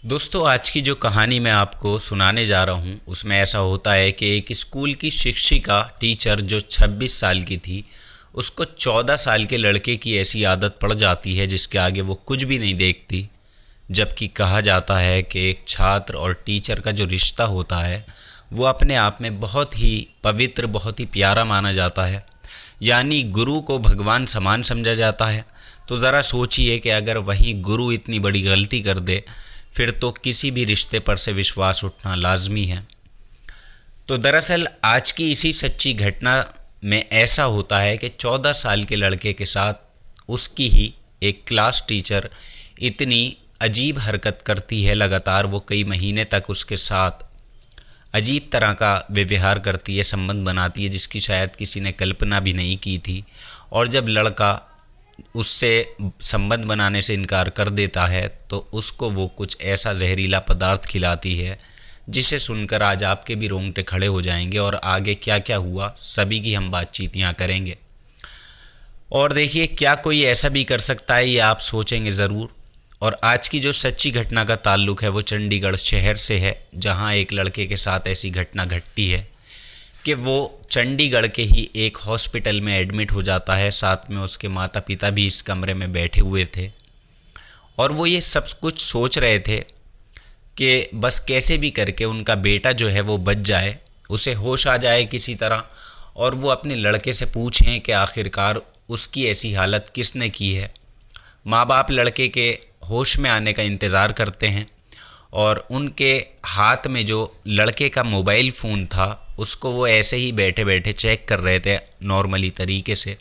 दोस्तों, आज की जो कहानी मैं आपको सुनाने जा रहा हूँ उसमें ऐसा होता है कि एक स्कूल की शिक्षिका टीचर जो 26 साल की थी, उसको 14 साल के लड़के की ऐसी आदत पड़ जाती है जिसके आगे वो कुछ भी नहीं देखती। जबकि कहा जाता है कि एक छात्र और टीचर का जो रिश्ता होता है वो अपने आप में बहुत ही पवित्र, बहुत ही प्यारा माना जाता है। यानी गुरु को भगवान समान समझा जाता है। तो ज़रा सोचिए कि अगर वहीं गुरु इतनी बड़ी गलती कर दे, फिर तो किसी भी रिश्ते पर से विश्वास उठना लाजमी है। तो दरअसल आज की इसी सच्ची घटना में ऐसा होता है कि 14 साल के लड़के के साथ उसकी ही एक क्लास टीचर इतनी अजीब हरकत करती है। लगातार वो कई महीने तक उसके साथ अजीब तरह का व्यवहार करती है, संबंध बनाती है जिसकी शायद किसी ने कल्पना भी नहीं की थी। और जब लड़का उससे संबंध बनाने से इनकार कर देता है तो उसको वो कुछ ऐसा जहरीला पदार्थ खिलाती है जिसे सुनकर आज आपके भी रोंगटे खड़े हो जाएंगे। और आगे क्या क्या हुआ सभी की हम बातचीत यहाँ करेंगे। और देखिए, क्या कोई ऐसा भी कर सकता है, ये आप सोचेंगे ज़रूर। और आज की जो सच्ची घटना का ताल्लुक़ है वो चंडीगढ़ शहर से है, जहाँ एक लड़के के साथ ऐसी घटना घटती है कि वो चंडीगढ़ के ही एक हॉस्पिटल में एडमिट हो जाता है। साथ में उसके माता पिता भी इस कमरे में बैठे हुए थे और वो ये सब कुछ सोच रहे थे कि बस कैसे भी करके उनका बेटा जो है वो बच जाए, उसे होश आ जाए किसी तरह, और वो अपने लड़के से पूछें कि आखिरकार उसकी ऐसी हालत किसने की है। माँ बाप लड़के के होश में आने का इंतज़ार करते हैं और उनके हाथ में जो लड़के का मोबाइल फ़ोन था उसको वो ऐसे ही बैठे बैठे चेक कर रहे थे नॉर्मली तरीके से,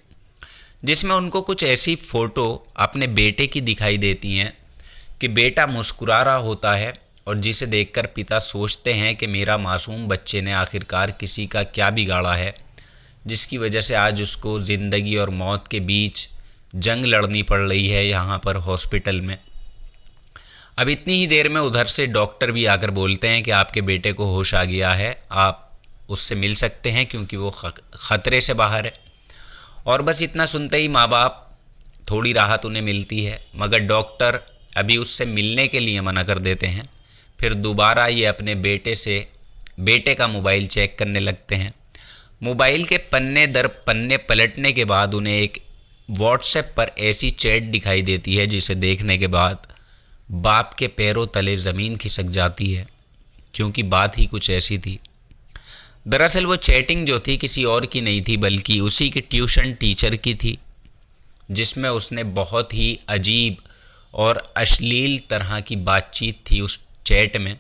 जिसमें उनको कुछ ऐसी फ़ोटो अपने बेटे की दिखाई देती हैं कि बेटा मुस्कुरा रहा होता है और जिसे देखकर पिता सोचते हैं कि मेरा मासूम बच्चे ने आखिरकार किसी का क्या बिगाड़ा है जिसकी वजह से आज उसको ज़िंदगी और मौत के बीच जंग लड़नी पड़ रही है यहाँ पर हॉस्पिटल में। अब इतनी ही देर में उधर से डॉक्टर भी आकर बोलते हैं कि आपके बेटे को होश आ गया है, आप उससे मिल सकते हैं क्योंकि वो ख़तरे से बाहर है। और बस इतना सुनते ही माँ बाप थोड़ी राहत उन्हें मिलती है, मगर डॉक्टर अभी उससे मिलने के लिए मना कर देते हैं। फिर दोबारा ये अपने बेटे का मोबाइल चेक करने लगते हैं। मोबाइल के पन्ने दर पन्ने पलटने के बाद उन्हें एक व्हाट्सएप पर ऐसी चैट दिखाई देती है जिसे देखने के बाद बाप के पैरों तले ज़मीन खिसक जाती है, क्योंकि बात ही कुछ ऐसी थी। दरअसल वो चैटिंग जो थी किसी और की नहीं थी बल्कि उसी के ट्यूशन टीचर की थी, जिसमें उसने बहुत ही अजीब और अश्लील तरह की बातचीत थी उस चैट में।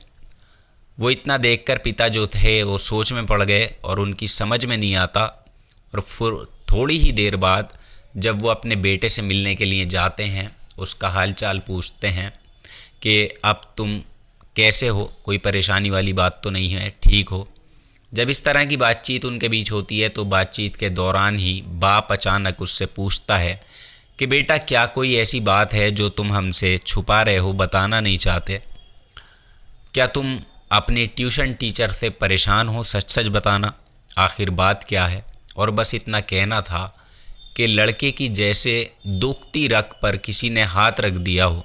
वो इतना देखकर पिता जो थे वो सोच में पड़ गए और उनकी समझ में नहीं आता। और फिर थोड़ी ही देर बाद जब वो अपने बेटे से मिलने के लिए जाते हैं, उसका हालचाल पूछते हैं कि अब तुम कैसे हो, कोई परेशानी वाली बात तो नहीं है, ठीक हो। जब इस तरह की बातचीत उनके बीच होती है तो बातचीत के दौरान ही बाप अचानक उससे पूछता है कि बेटा, क्या कोई ऐसी बात है जो तुम हमसे छुपा रहे हो, बताना नहीं चाहते? क्या तुम अपने ट्यूशन टीचर से परेशान हो? सच सच बताना, आखिर बात क्या है? और बस इतना कहना था कि लड़के की जैसे दुखती रग पर किसी ने हाथ रख दिया हो।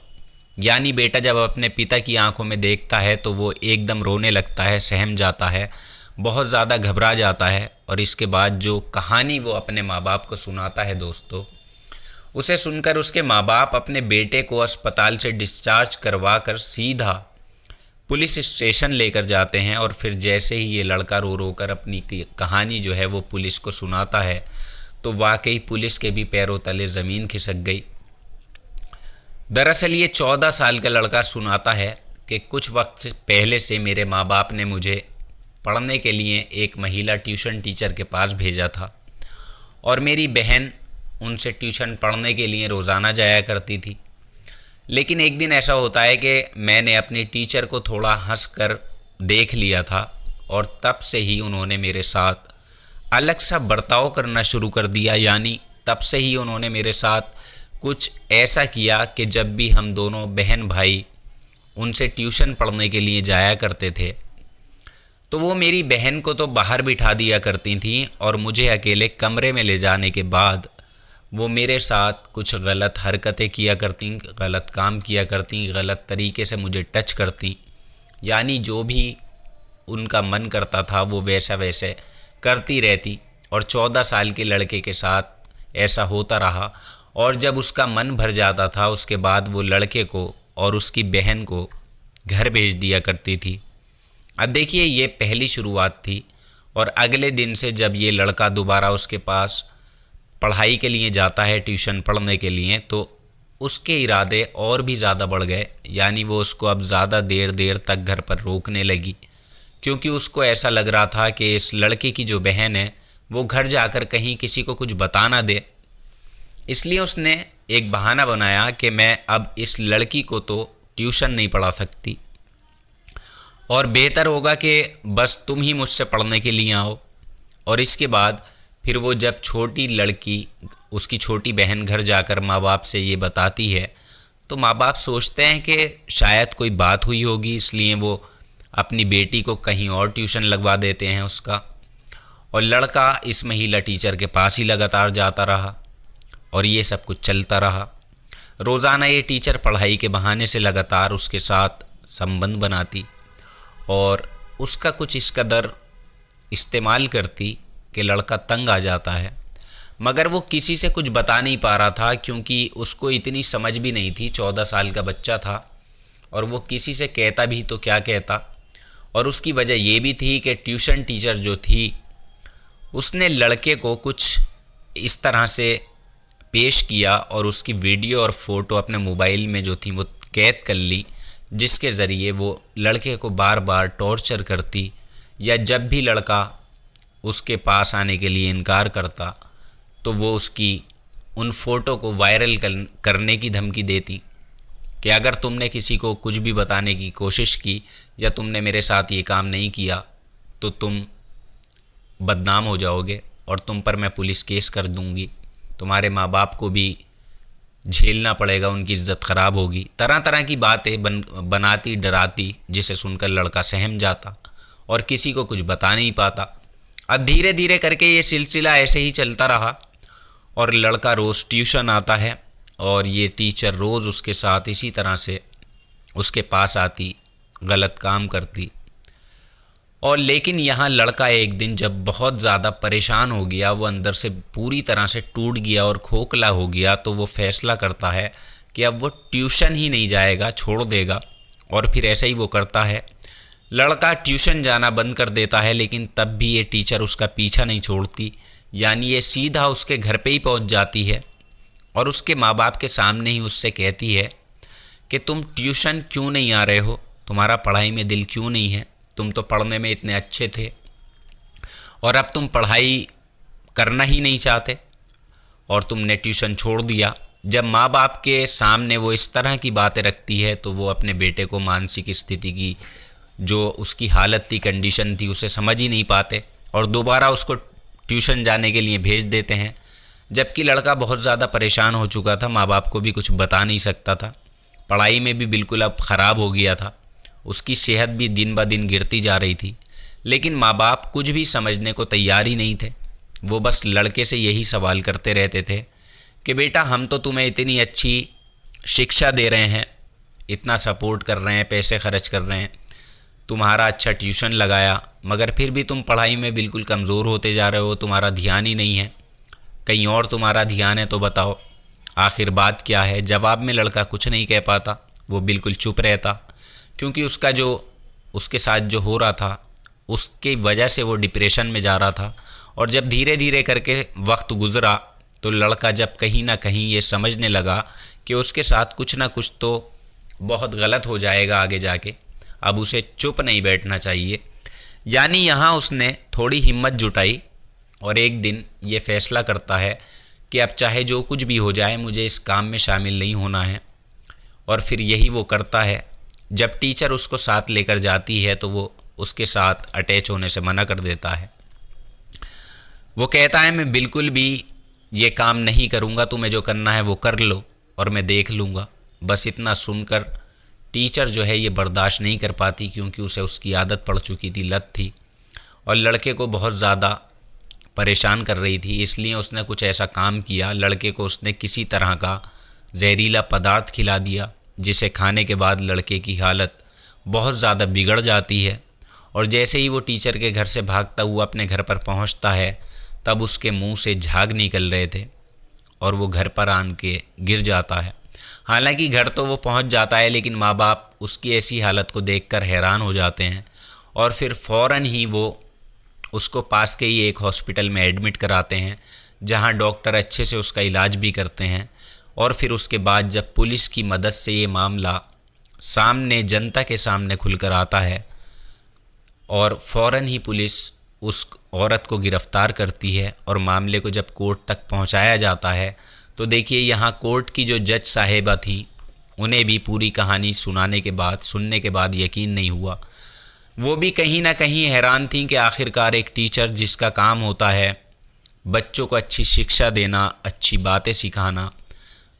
यानी बेटा जब अपने पिता की आंखों में देखता है तो वो एकदम रोने लगता है, सहम जाता है, बहुत ज़्यादा घबरा जाता है। और इसके बाद जो कहानी वो अपने माँ बाप को सुनाता है दोस्तों, उसे सुनकर उसके माँ बाप अपने बेटे को अस्पताल से डिस्चार्ज करवा कर सीधा पुलिस स्टेशन लेकर जाते हैं। और फिर जैसे ही ये लड़का रो रो कर अपनी कहानी जो है वो पुलिस को सुनाता है तो वाकई पुलिस के भी पैरों तले ज़मीन खिसक गई। दरअसल ये 14 साल का लड़का सुनाता है कि कुछ वक्त पहले से मेरे माँ बाप ने मुझे पढ़ने के लिए एक महिला ट्यूशन टीचर के पास भेजा था और मेरी बहन उनसे ट्यूशन पढ़ने के लिए रोज़ाना जाया करती थी। लेकिन एक दिन ऐसा होता है कि मैंने अपनी टीचर को थोड़ा हंस कर देख लिया था और तब से ही उन्होंने मेरे साथ अलग सा बर्ताव करना शुरू कर दिया। यानी तब से ही उन्होंने मेरे साथ कुछ ऐसा किया कि जब भी हम दोनों बहन भाई उनसे ट्यूशन पढ़ने के लिए जाया करते थे तो वो मेरी बहन को तो बाहर बिठा दिया करती थीं और मुझे अकेले कमरे में ले जाने के बाद वो मेरे साथ कुछ गलत हरकतें किया करती, गलत काम किया करती, गलत तरीके से मुझे टच करती, यानी जो भी उनका मन करता था वो वैसा वैसे करती रहती। और 14 साल के लड़के के साथ ऐसा होता रहा। और जब उसका मन भर जाता था उसके बाद वो लड़के को और उसकी बहन को घर भेज दिया करती थी। अब देखिए, ये पहली शुरुआत थी। और अगले दिन से जब ये लड़का दोबारा उसके पास पढ़ाई के लिए जाता है, ट्यूशन पढ़ने के लिए, तो उसके इरादे और भी ज़्यादा बढ़ गए। यानी वो उसको अब ज़्यादा देर देर तक घर पर रोकने लगी, क्योंकि उसको ऐसा लग रहा था कि इस लड़के की जो बहन है वो घर जाकर कहीं किसी को कुछ बता ना दे। इसलिए उसने एक बहाना बनाया कि मैं अब इस लड़की को तो ट्यूशन नहीं पढ़ा सकती, और बेहतर होगा कि बस तुम ही मुझसे पढ़ने के लिए आओ। और इसके बाद फिर वो जब छोटी लड़की, उसकी छोटी बहन घर जाकर माँ बाप से ये बताती है, तो माँ बाप सोचते हैं कि शायद कोई बात हुई होगी, इसलिए वो अपनी बेटी को कहीं और ट्यूशन लगवा देते हैं उसका। और लड़का इस महिला टीचर के पास ही लगातार जाता रहा और ये सब कुछ चलता रहा। रोज़ाना ये टीचर पढ़ाई के बहाने से लगातार उसके साथ संबंध बनाती और उसका कुछ इस कदर इस्तेमाल करती कि लड़का तंग आ जाता है। मगर वो किसी से कुछ बता नहीं पा रहा था, क्योंकि उसको इतनी समझ भी नहीं थी। 14 साल का बच्चा था और वो किसी से कहता भी तो क्या कहता। और उसकी वजह ये भी थी कि ट्यूशन टीचर जो थी उसने लड़के को कुछ इस तरह से पेश किया और उसकी वीडियो और फ़ोटो अपने मोबाइल में जो थी वो कैद कर ली, जिसके ज़रिए वो लड़के को बार बार टॉर्चर करती, या जब भी लड़का उसके पास आने के लिए इनकार करता तो वो उसकी उन फ़ोटो को वायरल करने की धमकी देती कि अगर तुमने किसी को कुछ भी बताने की कोशिश की या तुमने मेरे साथ ये काम नहीं किया तो तुम बदनाम हो जाओगे और तुम पर मैं पुलिस केस कर दूंगी, तुम्हारे माँ बाप को भी झेलना पड़ेगा, उनकी इज्जत ख़राब होगी। तरह तरह की बातें बनाती, डराती, जिसे सुनकर लड़का सहम जाता और किसी को कुछ बता नहीं पाता। अब धीरे धीरे करके ये सिलसिला ऐसे ही चलता रहा और लड़का रोज़ ट्यूशन आता है और ये टीचर रोज़ उसके साथ इसी तरह से उसके पास आती, गलत काम करती। और लेकिन यहाँ लड़का एक दिन जब बहुत ज़्यादा परेशान हो गया, वो अंदर से पूरी तरह से टूट गया और खोखला हो गया, तो वो फैसला करता है कि अब वो ट्यूशन ही नहीं जाएगा, छोड़ देगा। और फिर ऐसा ही वो करता है। लड़का ट्यूशन जाना बंद कर देता है, लेकिन तब भी ये टीचर उसका पीछा नहीं छोड़ती। यानी ये सीधा उसके घर पे ही पहुंच जाती है और उसके माँ बाप के सामने ही उससे कहती है कि तुम ट्यूशन क्यों नहीं आ रहे हो, तुम्हारा पढ़ाई में दिल क्यों नहीं है, तुम तो पढ़ने में इतने अच्छे थे और अब तुम पढ़ाई करना ही नहीं चाहते और तुमने ट्यूशन छोड़ दिया। जब माँ बाप के सामने वो इस तरह की बातें रखती है तो वो अपने बेटे को मानसिक स्थिति की, जो उसकी हालत थी, कंडीशन थी, उसे समझ ही नहीं पाते और दोबारा उसको ट्यूशन जाने के लिए भेज देते हैं। जबकि लड़का बहुत ज़्यादा परेशान हो चुका था, माँ बाप को भी कुछ बता नहीं सकता था, पढ़ाई में भी बिल्कुल अब ख़राब हो गया था, उसकी सेहत भी दिन ब दिन गिरती जा रही थी। लेकिन माँ बाप कुछ भी समझने को तैयार ही नहीं थे। वो बस लड़के से यही सवाल करते रहते थे कि बेटा, हम तो तुम्हें इतनी अच्छी शिक्षा दे रहे हैं, इतना सपोर्ट कर रहे हैं, पैसे खर्च कर रहे हैं, तुम्हारा अच्छा ट्यूशन लगाया, मगर फिर भी तुम पढ़ाई में बिल्कुल कमज़ोर होते जा रहे हो, तुम्हारा ध्यान ही नहीं है, कहीं और तुम्हारा ध्यान है तो बताओ आखिर बात क्या है। जवाब में लड़का कुछ नहीं कह पाता, वो बिल्कुल चुप रहता, क्योंकि उसके साथ जो हो रहा था उसकी वजह से वो डिप्रेशन में जा रहा था। और जब धीरे धीरे करके वक्त गुज़रा तो लड़का जब कहीं ना कहीं ये समझने लगा कि उसके साथ कुछ ना कुछ तो बहुत गलत हो जाएगा आगे जाके, अब उसे चुप नहीं बैठना चाहिए। यानी यहाँ उसने थोड़ी हिम्मत जुटाई और एक दिन ये फ़ैसला करता है कि अब चाहे जो कुछ भी हो जाए, मुझे इस काम में शामिल नहीं होना है। और फिर यही वो करता है। जब टीचर उसको साथ लेकर जाती है तो वो उसके साथ अटैच होने से मना कर देता है। वो कहता है, मैं बिल्कुल भी ये काम नहीं करूँगा, तुम्हें जो करना है वो कर लो और मैं देख लूँगा। बस इतना सुनकर टीचर जो है ये बर्दाश्त नहीं कर पाती, क्योंकि उसे उसकी आदत पड़ चुकी थी, लत थी, और लड़के को बहुत ज़्यादा परेशान कर रही थी, इसलिए उसने कुछ ऐसा काम किया। लड़के को उसने किसी तरह का जहरीला पदार्थ खिला दिया, जिसे खाने के बाद लड़के की हालत बहुत ज़्यादा बिगड़ जाती है। और जैसे ही वो टीचर के घर से भागता हुआ अपने घर पर पहुंचता है, तब उसके मुंह से झाग निकल रहे थे और वो घर पर आन के गिर जाता है। हालांकि घर तो वो पहुंच जाता है, लेकिन माँ बाप उसकी ऐसी हालत को देखकर हैरान हो जाते हैं और फिर फ़ौरन ही वो उसको पास के ही एक हॉस्पिटल में एडमिट कराते हैं, जहां डॉक्टर अच्छे से उसका इलाज भी करते हैं। और फिर उसके बाद जब पुलिस की मदद से ये मामला सामने जनता के सामने खुलकर आता है और फ़ौरन ही पुलिस उस औरत को गिरफ़्तार करती है और मामले को जब कोर्ट तक पहुंचाया जाता है, तो देखिए यहाँ कोर्ट की जो जज साहिबा थी, उन्हें भी पूरी कहानी सुनने के बाद यकीन नहीं हुआ। वो भी कहीं ना कहीं हैरान थी कि आखिरकार एक टीचर जिसका काम होता है बच्चों को अच्छी शिक्षा देना, अच्छी बातें सिखाना,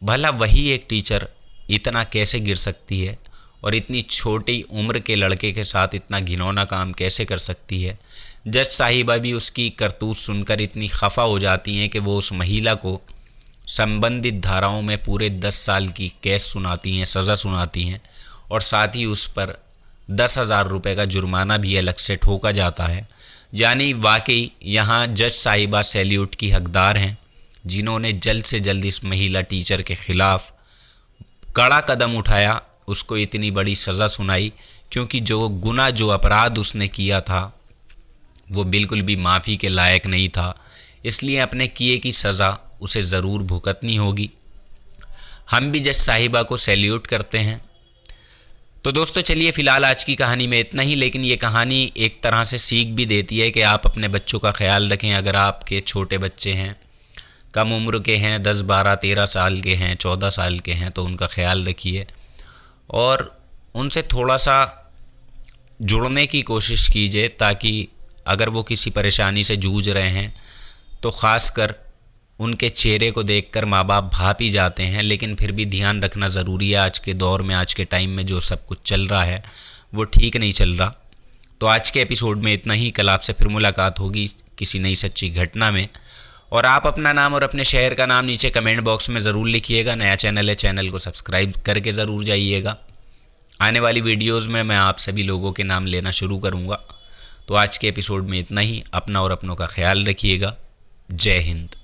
भला वही एक टीचर इतना कैसे गिर सकती है और इतनी छोटी उम्र के लड़के के साथ इतना घिनौना काम कैसे कर सकती है। जज साहिबा भी उसकी करतूत सुनकर इतनी खफा हो जाती हैं कि वो उस महिला को संबंधित धाराओं में पूरे 10 साल की कैद सुनाती हैं, सज़ा सुनाती हैं और साथ ही उस पर 10,000 रुपये का जुर्माना भी अलग से ठोका जाता है। यानी वाकई यहाँ जज साहिबा सैल्यूट की हकदार हैं, जिन्होंने जल्द से जल्द इस महिला टीचर के ख़िलाफ़ कड़ा कदम उठाया, उसको इतनी बड़ी सज़ा सुनाई, क्योंकि जो अपराध उसने किया था वो बिल्कुल भी माफ़ी के लायक नहीं था। इसलिए अपने किए की सज़ा उसे ज़रूर भुगतनी होगी। हम भी जज साहिबा को सैल्यूट करते हैं। तो दोस्तों चलिए, फ़िलहाल आज की कहानी में इतना ही, लेकिन ये कहानी एक तरह से सीख भी देती है कि आप अपने बच्चों का ख्याल रखें। अगर आपके छोटे बच्चे हैं, कम उम्र के हैं, 10, 12, 13 साल के हैं, 14 साल के हैं, तो उनका ख़्याल रखिए और उनसे थोड़ा सा जुड़ने की कोशिश कीजिए, ताकि अगर वो किसी परेशानी से जूझ रहे हैं तो ख़ासकर उनके चेहरे को देखकर माँ बाप भाप ही जाते हैं। लेकिन फिर भी ध्यान रखना ज़रूरी है। आज के दौर में, आज के टाइम में जो सब कुछ चल रहा है वो ठीक नहीं चल रहा। तो आज के एपिसोड में इतना ही। कल आपसे फिर मुलाकात होगी किसी नई सच्ची घटना में। और आप अपना नाम और अपने शहर का नाम नीचे कमेंट बॉक्स में ज़रूर लिखिएगा। नया चैनल है, चैनल को सब्सक्राइब करके ज़रूर जाइएगा। आने वाली वीडियोज़ में मैं आप सभी लोगों के नाम लेना शुरू करूँगा। तो आज के एपिसोड में इतना ही। अपना और अपनों का ख्याल रखिएगा। जय हिंद।